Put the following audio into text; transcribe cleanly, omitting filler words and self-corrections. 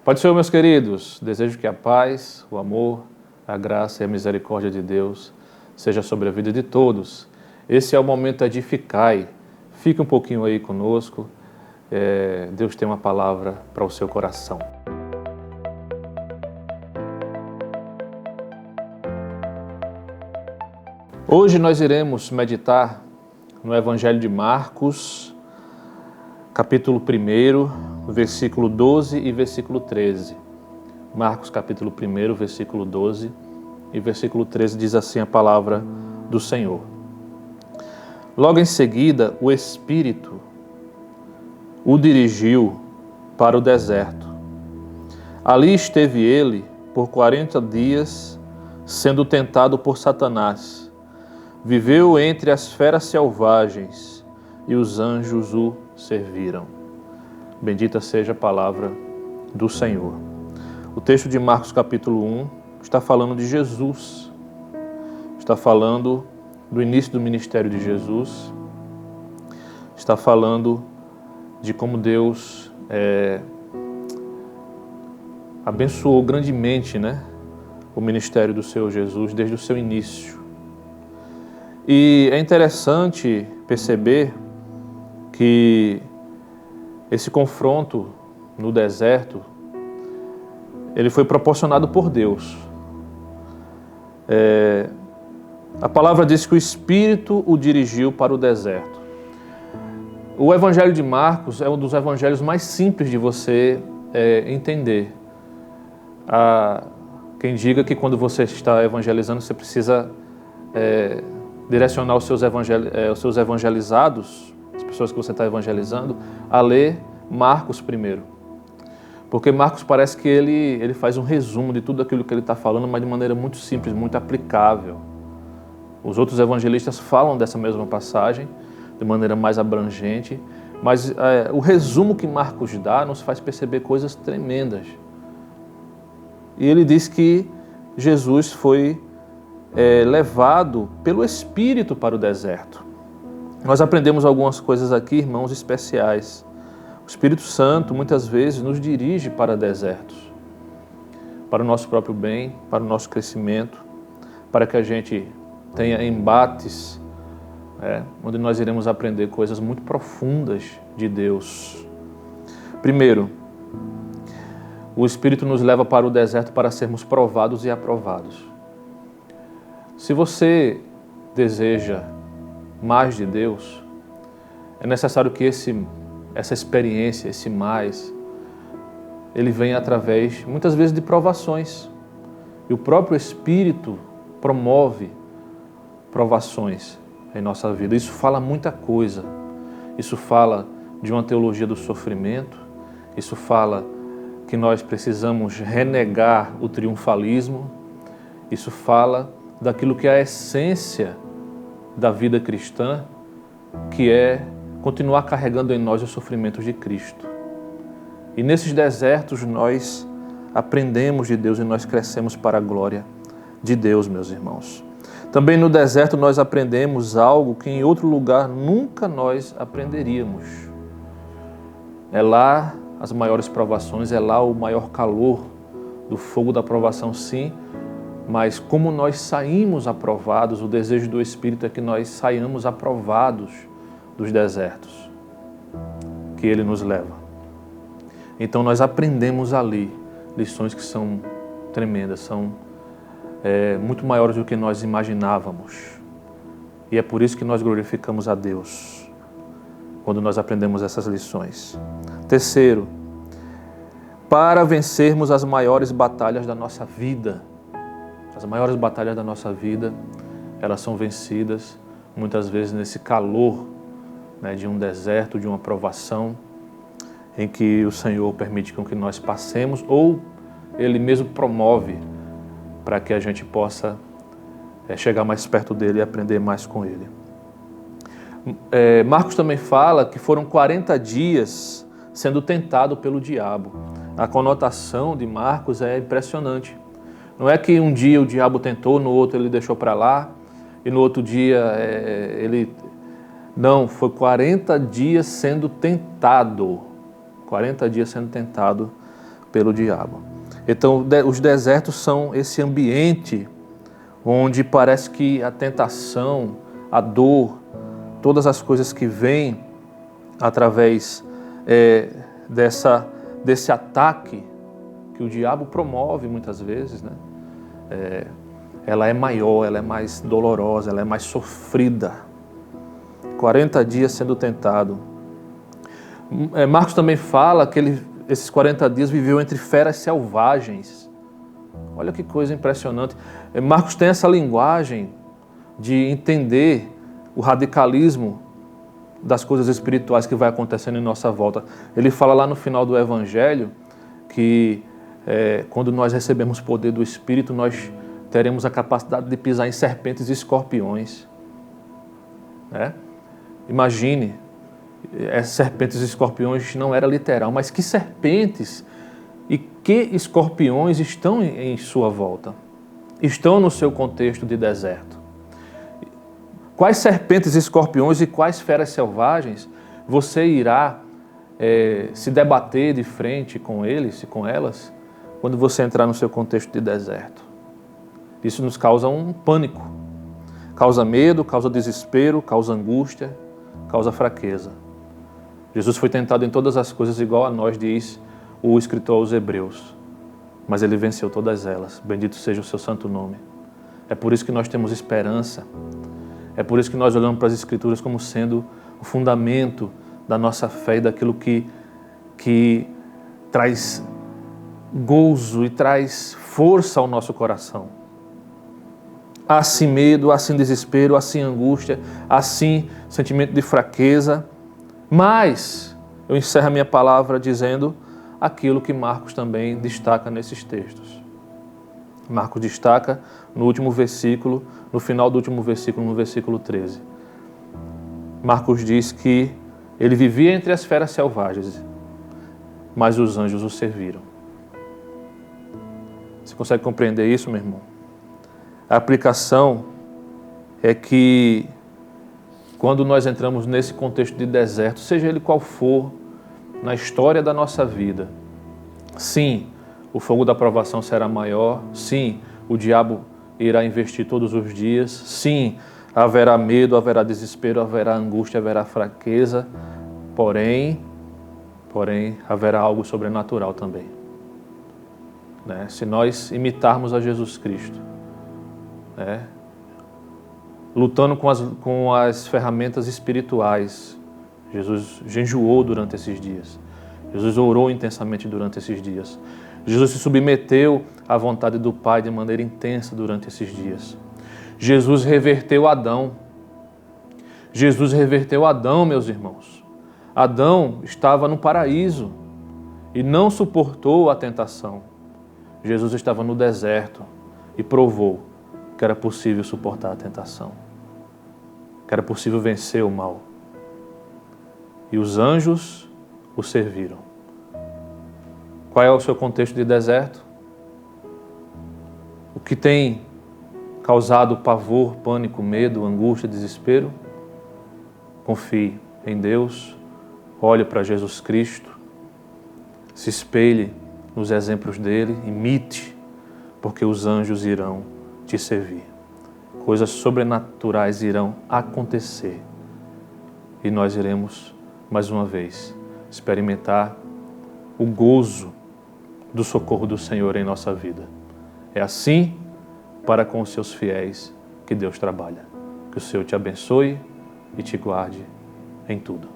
Pai do Senhor, meus queridos, desejo que a paz, o amor, a graça e a misericórdia de Deus seja sobre a vida de todos. Esse é o momento Edificai. Fique um pouquinho aí conosco. Deus tem uma palavra para o seu coração. Hoje nós iremos meditar no Evangelho de Marcos, capítulo 1, versículo 12 e versículo 13. Marcos, capítulo 1, versículo 12 e versículo 13 diz assim a palavra do Senhor. Logo em seguida, o Espírito o dirigiu para o deserto. Ali esteve ele por 40 dias, sendo tentado por Satanás. Viveu entre as feras selvagens e os anjos o serviram. Bendita seja a palavra do Senhor. O texto de Marcos capítulo 1 está falando de Jesus. Está falando do início do ministério de Jesus. Está falando de como Deus abençoou grandemente, o ministério do Senhor Jesus desde o seu início. E é interessante perceber que esse confronto no deserto, ele foi proporcionado por Deus. A palavra diz que o Espírito o dirigiu para o deserto. O Evangelho de Marcos é um dos evangelhos mais simples de você entender. Quem diga que quando você está evangelizando, você precisa direcionar os seus evangelizados, as pessoas que você está evangelizando, a ler Marcos primeiro. Porque Marcos parece que ele faz um resumo de tudo aquilo que ele está falando, mas de maneira muito simples, muito aplicável. Os outros evangelistas falam dessa mesma passagem de maneira mais abrangente, mas o resumo que Marcos dá nos faz perceber coisas tremendas. E ele diz que Jesus foi levado pelo Espírito para o deserto. Nós aprendemos algumas coisas aqui, irmãos, especiais. O Espírito Santo muitas vezes nos dirige para desertos, para o nosso próprio bem, para o nosso crescimento, para que a gente tenha embates, onde nós iremos aprender coisas muito profundas de Deus. Primeiro, o Espírito nos leva para o deserto para sermos provados e aprovados. Se você deseja mais de Deus, é necessário que essa experiência, esse mais, ele venha através, muitas vezes, de provações. E o próprio Espírito promove provações em nossa vida. Isso fala muita coisa. Isso fala de uma teologia do sofrimento. Isso fala que nós precisamos renegar o triunfalismo. Isso fala daquilo que é a essência da vida cristã, que é continuar carregando em nós os sofrimentos de Cristo. E nesses desertos nós aprendemos de Deus e nós crescemos para a glória de Deus, meus irmãos. Também no deserto nós aprendemos algo que em outro lugar nunca nós aprenderíamos. É lá as maiores provações, é lá o maior calor do fogo da provação, sim, mas como nós saímos aprovados, o desejo do Espírito é que nós saiamos aprovados dos desertos que Ele nos leva. Então nós aprendemos ali lições que são tremendas, são muito maiores do que nós imaginávamos. E é por isso que nós glorificamos a Deus, quando nós aprendemos essas lições. Terceiro, para vencermos as maiores batalhas da nossa vida. As maiores batalhas da nossa vida, elas são vencidas muitas vezes nesse calor, de um deserto, de uma provação, em que o Senhor permite com que nós passemos, ou Ele mesmo promove para que a gente possa chegar mais perto dEle e aprender mais com Ele. Marcos também fala que foram 40 dias sendo tentado pelo diabo. A conotação de Marcos é impressionante. Não é que um dia o diabo tentou, no outro ele deixou para lá, e no outro dia ele... Não, foi 40 dias sendo tentado. 40 dias sendo tentado pelo diabo. Então, os desertos são esse ambiente onde parece que a tentação, a dor, todas as coisas que vêm através desse ataque que o diabo promove muitas vezes, né? Ela é maior, ela é mais dolorosa, ela é mais sofrida. 40 dias sendo tentado. Marcos também fala que esses 40 dias viveu entre feras selvagens. Olha que coisa impressionante. Marcos tem essa linguagem de entender o radicalismo das coisas espirituais que vai acontecendo em nossa volta. Ele fala lá no final do Evangelho que quando nós recebemos poder do Espírito, nós teremos a capacidade de pisar em serpentes e escorpiões. Imagine, serpentes e escorpiões não era literal, mas que serpentes e que escorpiões estão em sua volta? Estão no seu contexto de deserto. Quais serpentes, escorpiões e quais feras selvagens você irá se debater de frente com eles e com elas quando você entrar no seu contexto de deserto? Isso nos causa um pânico, causa medo, causa desespero, causa angústia, causa fraqueza. Jesus foi tentado em todas as coisas igual a nós, diz o escritor aos Hebreus, mas ele venceu todas elas. Bendito seja o seu santo nome. É por isso que nós temos esperança. É por isso que nós olhamos para as Escrituras como sendo o fundamento da nossa fé e daquilo que traz gozo e traz força ao nosso coração. Assim medo, assim desespero, assim angústia, assim sentimento de fraqueza. Mas eu encerro a minha palavra dizendo aquilo que Marcos também destaca nesses textos. Marcos destaca no último versículo, no final do último versículo, no versículo 13. Marcos diz que ele vivia entre as feras selvagens, mas os anjos o serviram. Você consegue compreender isso, meu irmão? A aplicação é que quando nós entramos nesse contexto de deserto, seja ele qual for, na história da nossa vida, sim, o fogo da provação será maior, sim, o diabo irá investir todos os dias, sim, haverá medo, haverá desespero, haverá angústia, haverá fraqueza, porém, haverá algo sobrenatural também. Se nós imitarmos a Jesus Cristo, lutando com as ferramentas espirituais, Jesus jejuou durante esses dias, Jesus orou intensamente durante esses dias, Jesus se submeteu à vontade do Pai de maneira intensa durante esses dias. Jesus reverteu Adão. Jesus reverteu Adão, meus irmãos. Adão estava no paraíso e não suportou a tentação. Jesus estava no deserto e provou que era possível suportar a tentação, que era possível vencer o mal. E os anjos o serviram. Qual é o seu contexto de deserto? O que tem causado pavor, pânico, medo, angústia, desespero? Confie em Deus, olhe para Jesus Cristo, se espelhe nos exemplos dele, imite, porque os anjos irão te servir. Coisas sobrenaturais irão acontecer e nós iremos, mais uma vez, experimentar o gozo do socorro do Senhor em nossa vida. É assim para com os seus fiéis que Deus trabalha. Que o Senhor te abençoe e te guarde em tudo.